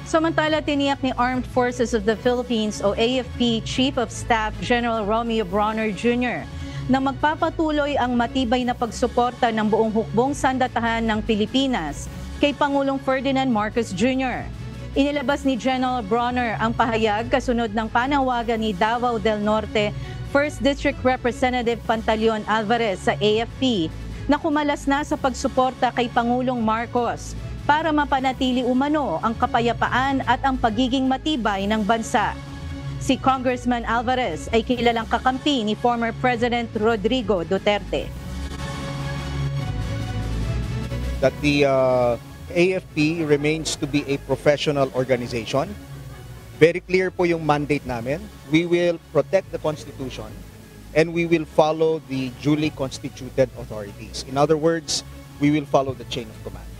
Samantala, tiniyak ni Armed Forces of the Philippines o AFP Chief of Staff General Romeo Bronner Jr. na magpapatuloy ang matibay na pagsuporta ng buong hukbong sandatahan ng Pilipinas kay Pangulong Ferdinand Marcos Jr. Inilabas ni General Bronner ang pahayag kasunod ng panawagan ni Davao del Norte 1st District Representative Pantaleon Alvarez sa AFP na kumalas na sa pagsuporta kay Pangulong Marcos para mapanatili umano ang kapayapaan at ang pagiging matibay ng bansa. Si Congressman Alvarez ay kilalang kakampi ni former President Rodrigo Duterte. That the AFP remains to be a professional organization. Very clear po yung mandate namin. We will protect the Constitution and we will follow the duly constituted authorities. In other words, we will follow the chain of command.